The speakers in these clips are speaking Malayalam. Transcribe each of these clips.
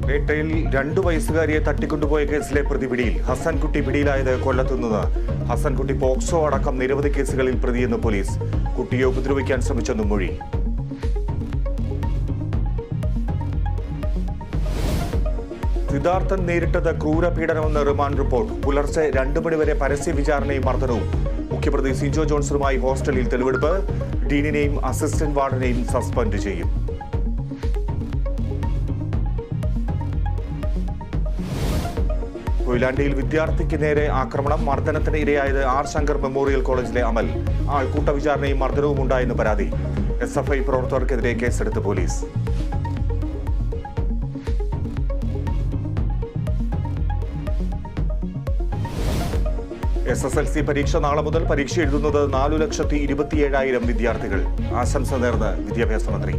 പേട്ടയിൽ 2 വയസ്സുകാരിയെ തട്ടിക്കൊണ്ടുപോയ കേസിലെ പ്രതി പിടിയിൽ. ഹസൻകുട്ടി പിടിയിലായത് കൊല്ലത്തുനിന്ന്. ഹസൻകുട്ടി പോക്സോ അടക്കം നിരവധി കേസുകളിൽ പ്രതിയെന്ന് പോലീസ്. കുട്ടിയെ ഉപദ്രവിക്കാൻ ശ്രമിച്ചെന്നും മൊഴി. സിദ്ധാർത്ഥൻ നേരിട്ടത് ക്രൂരപീഡനമെന്ന് റിമാൻഡ് റിപ്പോർട്ട്. പുലർച്ചെ 2 മണിവരെ പരസ്യ വിചാരണയും മർദ്ദനവും. മുഖ്യപ്രതി സിജോ ജോൺസണുമായി ഹോസ്റ്റലിൽ തെളിവെടുപ്പ്. ഡീനിനെയും അസിസ്റ്റന്റ് വാർഡനെയും സസ്പെൻഡ് ചെയ്യും. കൊയിലാണ്ടിയിൽ വിദ്യാർത്ഥിക്ക് നേരെ ആക്രമണം. മർദ്ദനത്തിന് ഇരയായത് ആർ ശങ്കർ മെമ്മോറിയൽ കോളേജിലെ അമൽ. ആൾക്കൂട്ട വിചാരണയും മർദ്ദനവും ഉണ്ടായെന്ന് പരാതി. SFI പ്രവർത്തകർക്കെതിരെ കേസെടുത്ത് പോലീസ്. SSLC പരീക്ഷ നാളെ മുതൽ. പരീക്ഷ എഴുതുന്നത് 4,27,000 വിദ്യാർത്ഥികൾ. ആശംസ നേർന്ന് വിദ്യാഭ്യാസ മന്ത്രി.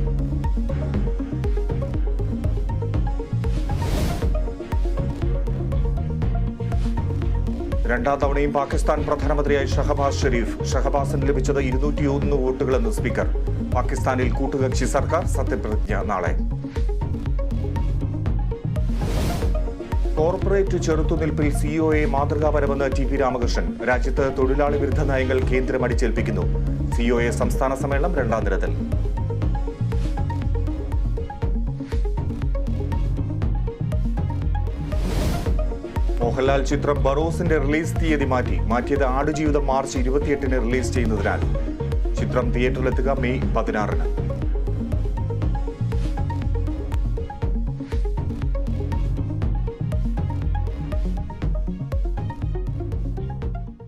രണ്ടാം തവണയും പാകിസ്ഥാൻ പ്രധാനമന്ത്രിയായി ഷഹബാസ് ഷെരീഫ്. ഷഹബാസിന് ലഭിച്ചത് 201 വോട്ടുകളെന്ന് സ്പീക്കർ. പാകിസ്ഥാനിൽ കൂട്ടുകക്ഷി സർക്കാർ. സത്യപ്രതിജ്ഞ നാളെ. കോർപ്പറേറ്റ് ചെറുത്തുനിൽപ്പിൽ COA മാതൃകാപരമെന്ന് TP രാമകൃഷ്ണൻ. രാജ്യത്ത് തൊഴിലാളി വിരുദ്ധ നയങ്ങൾ കേന്ദ്രം അടിച്ചേൽപ്പിക്കുന്നു. COA സംസ്ഥാന സമ്മേളനം 2ാം ദിനത്തിൽ. മോഹൻലാൽ ചിത്രം ബറോസിന്റെ റിലീസ് തീയതി മാറ്റിയത് ആടുജീവിതം മാർച്ച് 28-ന് റിലീസ് ചെയ്യുന്നതിനാൽ. ചിത്രം തിയേറ്ററിലെത്തുക മെയ് 16-ന്.